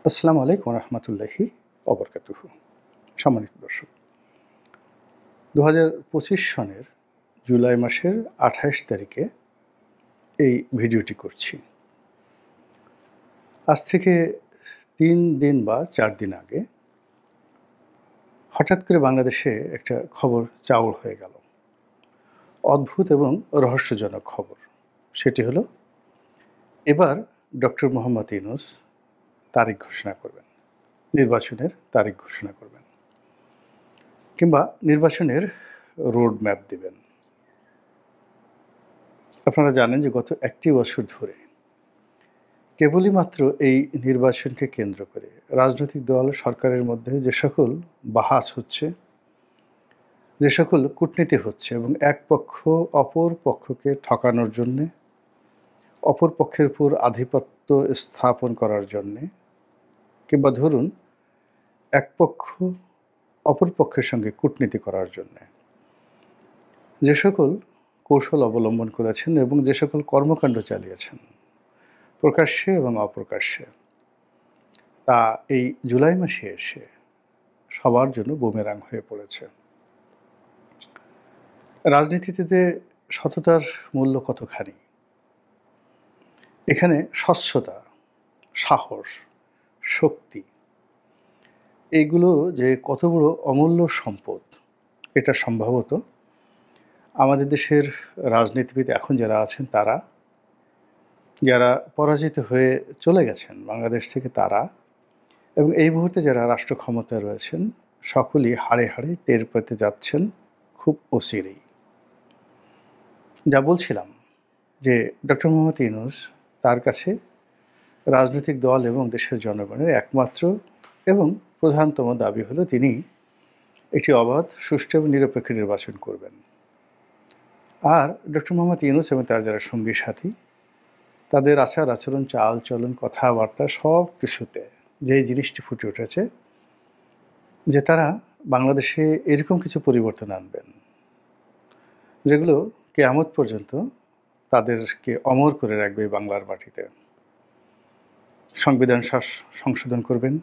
আসসালামু আলাইকুম রহমতুল্লাহি অবরকাতুহু। সম্মানিত দর্শক, ২০২৫ সনের জুলাই মাসের ২৮ তারিখে এই ভিডিওটি করছি। আজ থেকে ৩ দিন বা ৪ দিন আগে হঠাৎ করে বাংলাদেশে একটা খবর চাউর হয়ে গেল। অদ্ভুত এবং রহস্যজনক খবর। সেটি হলো, এবার ডক্টর মোহাম্মদ ইউনূস তারিখ ঘোষণা করবেন। নির্বাচনের তারিখ ঘোষণা করবেন। কিংবা নির্বাচনের রোড ম্যাপ দিবেন। আপনারা জানেন যে গত ১টি বছর ধরে কেবলই মাত্র এই নির্বাচনকে কেন্দ্র করে রাজনৈতিক দল সরকারের মধ্যে যে সকল বাহাস হচ্ছে, যে সকল কূটনীতি হচ্ছে এবং এক পক্ষ অপর পক্ষকে ঠকানোর জন্যে, অপর পক্ষের উপর আধিপত্য স্থাপন করার জন্যে, কিংবা ধরুন এক পক্ষ অপর পক্ষের সঙ্গে কূটনীতি করার জন্যে যে সকল কৌশল অবলম্বন করেছেন এবং যে সকল কর্মকাণ্ড চালিয়েছেন প্রকাশ্যে এবং অপ্রকাশ্যে, তা এই জুলাই মাসে এসে সবার জন্য বুমেরাং হয়ে পড়েছে। রাজনীতিতে সততার মূল্য কতখানি, এখানে স্বচ্ছতা, সাহস, শক্তি, এইগুলো যে কত বড় অমূল্য সম্পদ, এটা সম্ভবত আমাদের দেশের রাজনীতিবিদ এখন যারা আছেন তারা, যারা পরাজিত হয়ে চলে গেছেন বাংলাদেশ থেকে তারা, এবং এই মুহূর্তে যারা রাষ্ট্র ক্ষমতায় রয়েছেন সকলেই হাড়ে হাড়ে টের পেতে যাচ্ছেন খুব অচিরেই। যা বলছিলাম যে ডক্টর মোহাম্মদ ইউনূস, তার কাছে রাজনৈতিক দল এবং দেশের জনগণের একমাত্র এবং প্রধানতম দাবি হলো তিনি একটি অবাধ, সুষ্ঠু এবং নিরপেক্ষ নির্বাচন করবেন। আর ডক্টর মোহাম্মদ ইউনূস এবং তার যারা সঙ্গী সাথী, তাদের আচার আচরণ, চাল চলন, কথাবার্তা সব কিছুতে যে জিনিসটি ফুটে উঠেছে যে তারা বাংলাদেশে এরকম কিছু পরিবর্তন আনবেন যেগুলো কিয়ামত পর্যন্ত তাদেরকে অমর করে রাখবে বাংলার মাটিতে। সংবিধান সংশোধন করবেন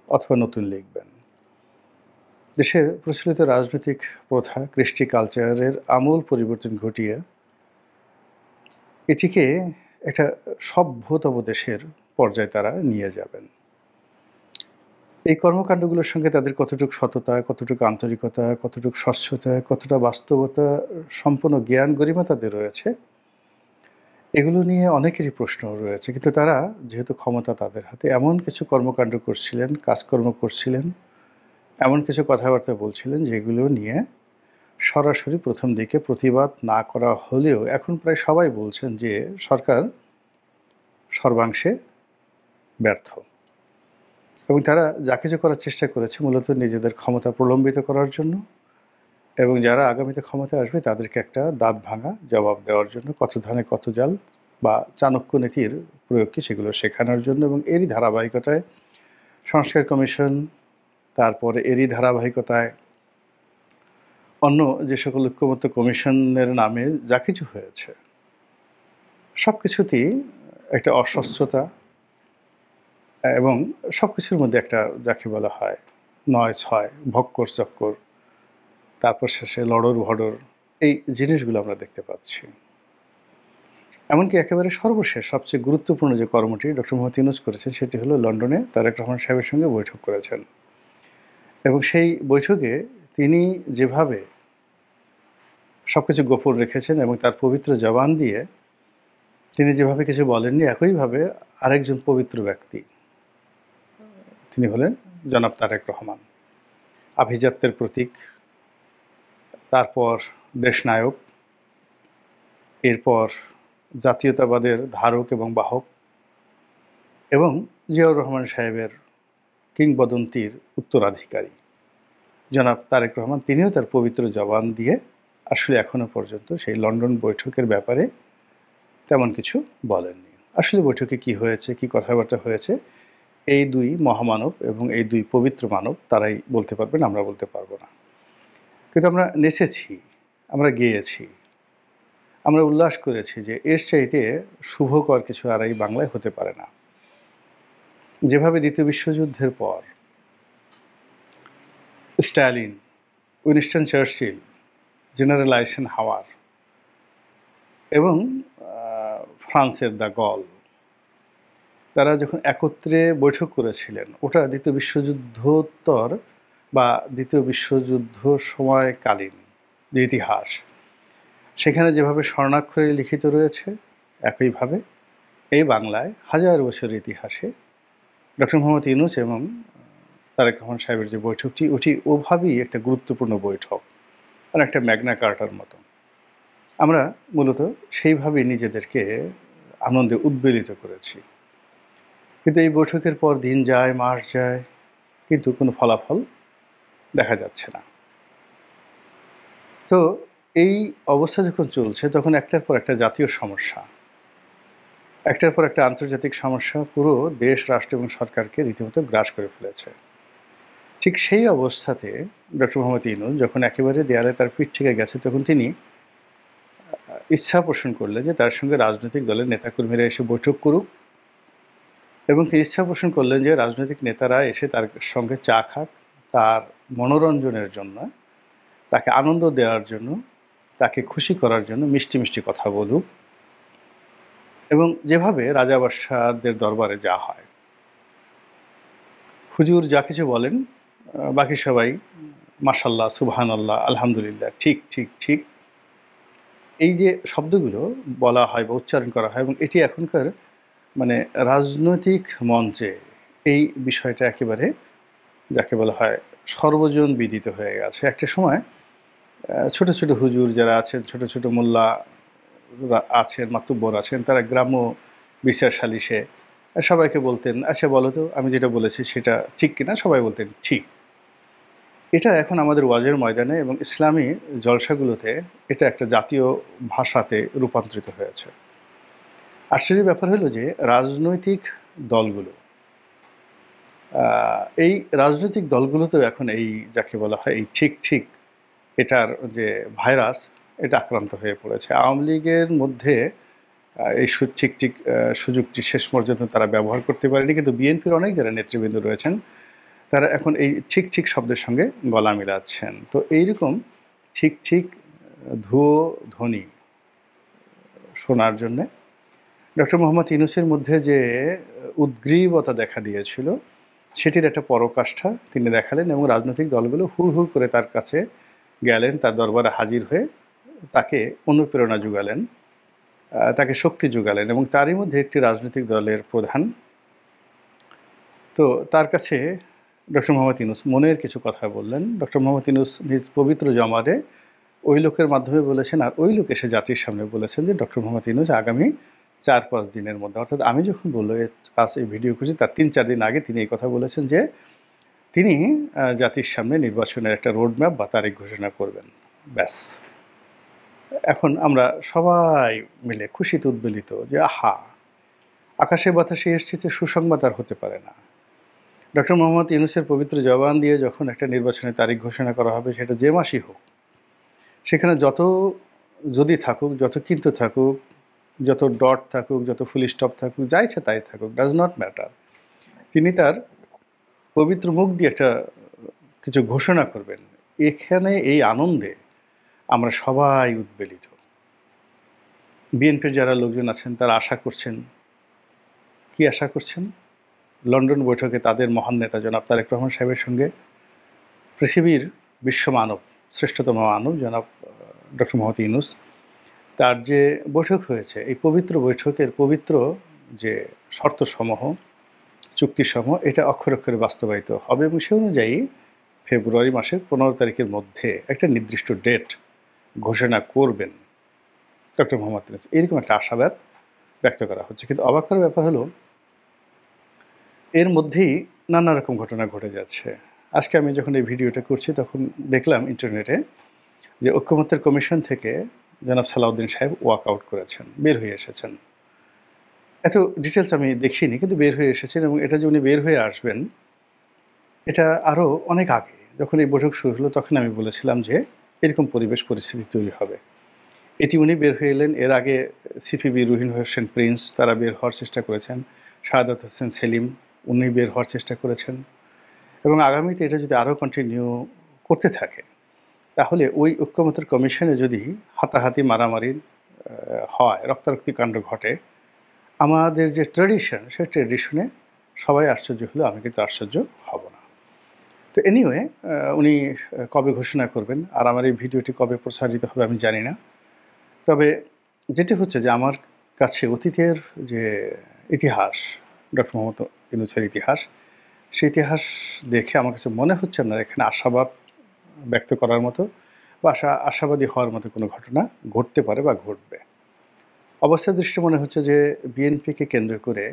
অথবা নতুন লিখবেন। দেশের প্রচলিত রাজনৈতিক প্রথা, কৃষ্টি, কালচারের আমূল পরিবর্তন ঘটিয়ে এটিকে একটা সভ্যতম দেশের পর্যায়ে তারা নিয়ে যাবেন। এই কর্মকাণ্ডগুলোর সঙ্গে তাদের কতটুকু সততা, কতটুকু আন্তরিকতা, কতটুকু স্বচ্ছতা, কতটা বাস্তবতা সম্পন্ন জ্ঞান গরিমা তাদের রয়েছে, এগুলো নিয়ে অনেকেরই প্রশ্ন রয়েছে। কিন্তু তারা যেহেতু ক্ষমতা তাদের হাতে, এমন কিছু কর্মকাণ্ড করছিলেন, কাজকর্ম করছিলেন, এমন কিছু কথাবার্তা বলছিলেন যেগুলো নিয়ে সরাসরি প্রথম দিকে প্রতিবাদ না করা হলেও এখন প্রায় সবাই বলছেন যে সরকার সর্বাংশে ব্যর্থ। এবং তারা যা কিছু করার চেষ্টা করেছে মূলত নিজেদের ক্ষমতা প্রলম্বিত করার জন্য এবং যারা আগামীতে ক্ষমতায় আসবে তাদেরকে একটা দাঁত ভাঙা জবাব দেওয়ার জন্য, কত ধানে কত জাল বা চাণক্য নীতির প্রয়োগ কি সেগুলো শেখানোর জন্য। এবং এরই ধারাবাহিকতায় সংস্কার কমিশন, তারপরে এরই ধারাবাহিকতায় অন্য যে সকল ঐক্যমত্য কমিশনের নামে যা কিছু হয়েছে সব কিছুতেই একটা অস্বচ্ছতা এবং সব কিছুর মধ্যে একটা যাকে বলা হয় নয় ছয়, ভক্কর চক্কর, তারপর শেষে লড়র ভড়র, এই জিনিসগুলো আমরা দেখতে পাচ্ছি। এমনকি একেবারে সর্বশেষ সবচেয়ে গুরুত্বপূর্ণ যে কর্মটি ডক্টর মোহাম্মদ ইউনূস করেছেন সেটি হলো লন্ডনে তারেক রহমান সাহেবের সঙ্গে বৈঠক করেছেন। এবং সেই বৈঠকে তিনি যেভাবে সবকিছু গোপন রেখেছেন এবং তার পবিত্র জবান দিয়ে তিনি যেভাবে কিছু বলেননি, একইভাবে আরেকজন পবিত্র ব্যক্তি, তিনি হলেন জনাব তারেক রহমান, আভিজাত্যের প্রতীক, তারপর দেশনায়ক, এরপর জাতীয়তাবাদের ধারক এবং বাহক, এবং জিয়াউর রহমান সাহেবের কিংবদন্তির উত্তরাধিকারী জনাব তারেক রহমান, তিনিও তার পবিত্র জবান দিয়ে আসলে এখনো পর্যন্ত সেই লন্ডন বৈঠকের ব্যাপারে তেমন কিছু বলেননি। আসলে বৈঠকে কি হয়েছে, কি কথাবার্তা হয়েছে, এই দুই মহামানব এবং এই দুই পবিত্র মানব তারাই বলতে পারবেন, আমরা বলতে পারবো না। কিন্তু আমরা নেচেছি, আমরা গেয়েছি, আমরা উল্লাস করেছি যে এর চাইতে শুভকর কিছু আর এই বাংলায় হতে পারে না। যেভাবে দ্বিতীয় বিশ্বযুদ্ধের পর স্ট্যালিন, উইনস্টন চার্চিল, জেনারেল আইসেনহাওয়ার এবং ফ্রান্সের দ্য গল, তারা যখন একত্রে বৈঠক করেছিলেন, ওটা দ্বিতীয় বিশ্বযুদ্ধোত্তর বা দ্বিতীয় বিশ্বযুদ্ধ সময়কালীন যে ইতিহাস, সেখানে যেভাবে স্বর্ণাক্ষরে লিখিত রয়েছে, একইভাবে এই বাংলায় হাজার বছরের ইতিহাসে ডক্টর মোহাম্মদ ইউনূস এবং তারেক রহমান সাহেবের যে বৈঠকটি, ওটি ওভাবেই একটা গুরুত্বপূর্ণ বৈঠক, আর একটা ম্যাগনা কার্টার মতো। আমরা মূলত সেইভাবেই নিজেদেরকে আনন্দে উদ্বেলিত করেছি। কিন্তু এই বৈঠকের পর দিন যায়, মাস যায়, কিন্তু কোনো ফলাফল দেখা যাচ্ছে না। তো এই অবস্থা যখন চলছে, তখন একটার পর একটা জাতীয় সমস্যা, একটার পর একটা আন্তর্জাতিক সমস্যা পুরো দেশ, রাষ্ট্র এবং সরকারকে রীতিমতো গ্রাস করে ফেলেছে। ঠিক সেই অবস্থাতে ডক্টর মোহাম্মদ ইউনূস যখন একেবারে দেয়ালে তার পিঠ থেকে গেছে, তখন তিনি ইচ্ছা পোষণ করলেন যে তার সঙ্গে রাজনৈতিক দলের নেতাকর্মীরা এসে বৈঠক করুক, এবং তিনি ইচ্ছা পোষণ করলেন যে রাজনৈতিক নেতারা এসে তার সঙ্গে চা খাক, তার মনোরঞ্জনের জন্য, তাকে আনন্দ দেওয়ার জন্য, তাকে খুশি করার জন্য মিষ্টি মিষ্টি কথা বলুক, এবং যেভাবে রাজা বাদশাহদের দরবারে যা হয়, হুজুর যা কিছু বলেন বাকি সবাই মাশাল্লাহ, সুবহানাল্লাহ, আলহামদুলিল্লাহ, ঠিক ঠিক ঠিক, এই যে শব্দগুলো বলা হয় বা উচ্চারণ করা হয়, এবং এটি এখনকার মানে রাজনৈতিক মঞ্চে এই বিষয়টা একেবারে যাকে বলা হয় সর্বজন বিদিত হয়ে গেছে। একটা সময় ছোট ছোট হুজুর যারা আছেন, ছোট ছোট মোল্লা আছেন, মাতুব্বর আছেন, তারা গ্রাম্য বিচার সালিশে সবাইকে বলতেন, আচ্ছা বলো তো আমি যেটা বলেছি সেটা ঠিক কিনা, সবাই বলতেন ঠিক। এটা এখন আমাদের ওয়াজের ময়দানে এবং ইসলামী জলসাগুলোতে এটা একটা জাতীয় ভাষাতে রূপান্তরিত হয়েছে। আশ্চর্যের ব্যাপার হলো যে রাজনৈতিক দলগুলো, এই রাজনৈতিক দলগুলোতেও এখন এই যাকে বলা হয় এই ঠিক ঠিক এটার যে ভাইরাস, এটা আক্রান্ত হয়ে পড়েছে। আওয়ামী লীগের মধ্যে এই ঠিক ঠিক সুযোগটি শেষ পর্যন্ত তারা ব্যবহার করতে পারেনি, কিন্তু বিএনপির অনেক যারা নেতৃবৃন্দ রয়েছেন তারা এখন এই ঠিক ঠিক শব্দের সঙ্গে গলা মিলাচ্ছেন। তো এইরকম ঠিক ঠিক ধুয়ো ধ্বনি শোনার জন্যে ডক্টর মোহাম্মদ ইউনূসের মধ্যে যে উদ্গ্রীবতা দেখা দিয়েছিল, সেটির একটা পরাকাষ্ঠা তিনি দেখালেন, এবং রাজনৈতিক দলগুলো হুড় হুড় করে তার কাছে গেলেন, তার দরবারে হাজির হয়ে তাকে অনুপ্রেরণা যোগালেন, তাকে শক্তি যোগালেন, এবং তারই মধ্যে একটি রাজনৈতিক দলের প্রধান। তো তার কাছে ডক্টর মোহাম্মদ ইউনূস মনের কিছু কথা বললেন। ডক্টর মোহাম্মদ ইউনূস নিজ পবিত্র জমারে ওই লোকের মাধ্যমে বলেছেন, আর ওই লোক এসে জাতির সামনে বলেছেন যে ডক্টর মোহাম্মদ ইউনূস আগামী 4-5 দিনের মধ্যে, অর্থাৎ আমি যখন বললো আজ এই ভিডিও করছি তার 3-4 দিন আগে তিনি এই কথা বলেছেন যে তিনি জাতির সামনে নির্বাচনের একটা রোডম্যাপ বা তারিখ ঘোষণা করবেন। ব্যাস, এখন আমরা সবাই মিলে খুশিতে উদ্বেলিত যে আহা, আকাশে বাতাসে এসেছে, সুসংবাদ আর হতে পারে না। ডক্টর মোহাম্মদ ইউনূসের পবিত্র জবান দিয়ে যখন একটা নির্বাচনের তারিখ ঘোষণা করা হবে, সেটা যে মাসই হোক, সেখানে যত যদি থাকুক, যত কিন্তু থাকুক, যত ডট থাকুক, যত ফুল স্টপ থাকুক, যা ইচ্ছা তাই থাকুক, ডাজ নট ম্যাটার, তিনি তার পবিত্র মুখ দিয়ে একটা কিছু ঘোষণা করবেন। এখানে এই আনন্দে আমরা সবাই উদ্বেলিত। বিএনপির যারা লোকজন আছেন তারা আশা করছেন, কি আশা করছেন? লন্ডন বৈঠকে তাদের মহান নেতা জনাব তারেক রহমান সাহেবের সঙ্গে পৃথিবীর বিশ্ব মানব, শ্রেষ্ঠতম মানব জনাব ডক্টর মোহাম্মদ ইউনূস, তার যে বৈঠক হয়েছে, এই পবিত্র বৈঠকের পবিত্র যে শর্তসমূহ, চুক্তিসমূহ, এটা অক্ষরে অক্ষরে বাস্তবায়িত হবে, এবং সে অনুযায়ী ফেব্রুয়ারি মাসের 15 তারিখের মধ্যে একটা নির্দিষ্ট ডেট ঘোষণা করবেন ডক্টর মোহাম্মদ ইউনূস। এরকম একটা আশাবাদ ব্যক্ত করা হচ্ছে। কিন্তু অবাক করার ব্যাপার হলো, এর মধ্যেই নানা রকম ঘটনা ঘটে যাচ্ছে। আজকে আমি যখন এই ভিডিওটা করছি তখন দেখলাম ইন্টারনেটে যে ঐক্যমত্যের কমিশন থেকে জনাব সালাউদ্দিন সাহেব ওয়াক আউট করেছেন, বের হয়ে এসেছেন। এত ডিটেলস আমি দেখিনি, কিন্তু বের হয়ে এসেছেন, এবং এটা যে উনি বের হয়ে আসবেন, এটা আরও অনেক আগে যখন এই বৈঠক শুরু হলো তখন আমি বলেছিলাম যে এরকম পরিবেশ পরিস্থিতি তৈরি হবে। এটি উনি বের হয়ে এলেন। এর আগে সিপিবি রুহিন হোসেন প্রিন্স তারা বের হওয়ার চেষ্টা করেছেন, শাহাদাত হোসেন সেলিম উনি বের হওয়ার চেষ্টা করেছেন এবং আগামীতে এটা যদি আরও কন্টিনিউ করতে থাকে তাহলে ওই ঐক্যমত্যের কমিশনে যদি হাতাহাতি মারামারি হয়, রক্তারক্তি কাণ্ড ঘটে, আমাদের যে ট্র্যাডিশন সেই ট্র্যাডিশনে সবাই আশ্চর্য হলেও আমি কিন্তু আশ্চর্য হব না। তো এনিওয়ে উনি কবে ঘোষণা করবেন আর আমার এই ভিডিওটি কবে প্রচারিত হবে আমি জানি না। তবে যেটি হচ্ছে যে আমার কাছে অতীতের যে ইতিহাস, ডক্টর মোহাম্মদ ইউনূসের ইতিহাস, সেই ইতিহাস দেখে আমার কাছে মনে হচ্ছে না এখানে আশাবাদ ব্যক্ত করার মতো বা আশাবাদী হওয়ার মতো কোনো ঘটনা ঘটতে পারে বা ঘটবে। অবস্থার দৃষ্টি মনে হচ্ছে যে বিএনপিকে কেন্দ্র করে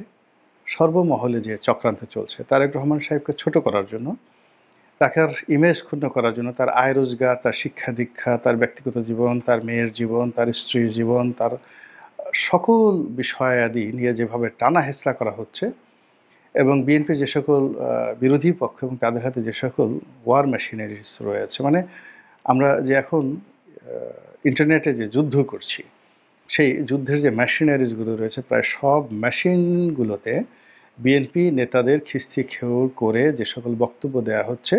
সর্বমহলে যে চক্রান্ত চলছে, তারেক রহমান সাহেবকে ছোট করার জন্য, তাকে আর ইমেজ ক্ষুণ্ণ করার জন্য, তার আয় রোজগার, তার শিক্ষা দীক্ষা, তার ব্যক্তিগত জীবন, তার মেয়ের জীবন, তার স্ত্রীর জীবন, তার সকল বিষয়াদি নিয়ে যেভাবে টানা হেঁচড়া করা হচ্ছে এবং বিএনপির যে সকল বিরোধী পক্ষ এবং তাদের হাতে যে সকল ওয়ার মেশিনারিজ রয়েছে, মানে আমরা যে এখন ইন্টারনেটে যে যুদ্ধ করছি, সেই যুদ্ধের যে মেশিনারিজগুলো রয়েছে প্রায় সব মেশিনগুলোতে বিএনপি নেতাদের খিস্তি খেউর করে যে সকল বক্তব্য দেওয়া হচ্ছে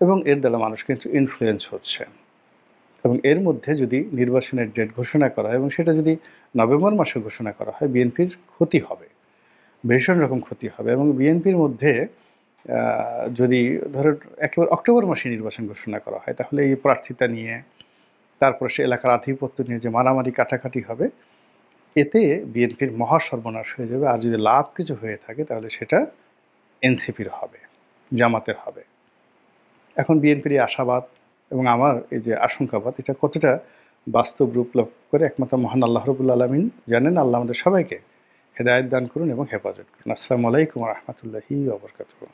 এবং এর দ্বারা মানুষ কিন্তু ইনফ্লুয়েন্স হচ্ছে। এবং এর মধ্যে যদি নির্বাচনের ডেট ঘোষণা করা হয় এবং সেটা যদি নভেম্বর মাসে ঘোষণা করা হয়, বিএনপির ক্ষতি হবে, ভীষণ রকম ক্ষতি হবে। এবং বিএনপির মধ্যে যদি ধরো একেবারে অক্টোবর মাসে নির্বাচন ঘোষণা করা হয়, তাহলে এই প্রার্থিতা নিয়ে, তারপরে সে এলাকার আধিপত্য নিয়ে যে মারামারি কাটাকাটি হবে, এতে বিএনপির মহা সর্বনাশ হয়ে যাবে। আর যদি লাভ কিছু হয়ে থাকে তাহলে সেটা এনসিপির হবে, জামাতের হবে। এখন বিএনপির এই আশাবাদ এবং আমার এই যে আশঙ্কাবাদ, এটা কতটা বাস্তব রূপ লাভ করে একমাত্র মহান আল্লাহ রাব্বুল আলামিন জানেন। আল্লাহ আমাদের সবাইকে হেদায়েত দান করুন এবং হেফাজত করুন। আসসালামু আলাইকুম ওয়া রাহমাতুল্লাহি ওয়া বারাকাতুহু।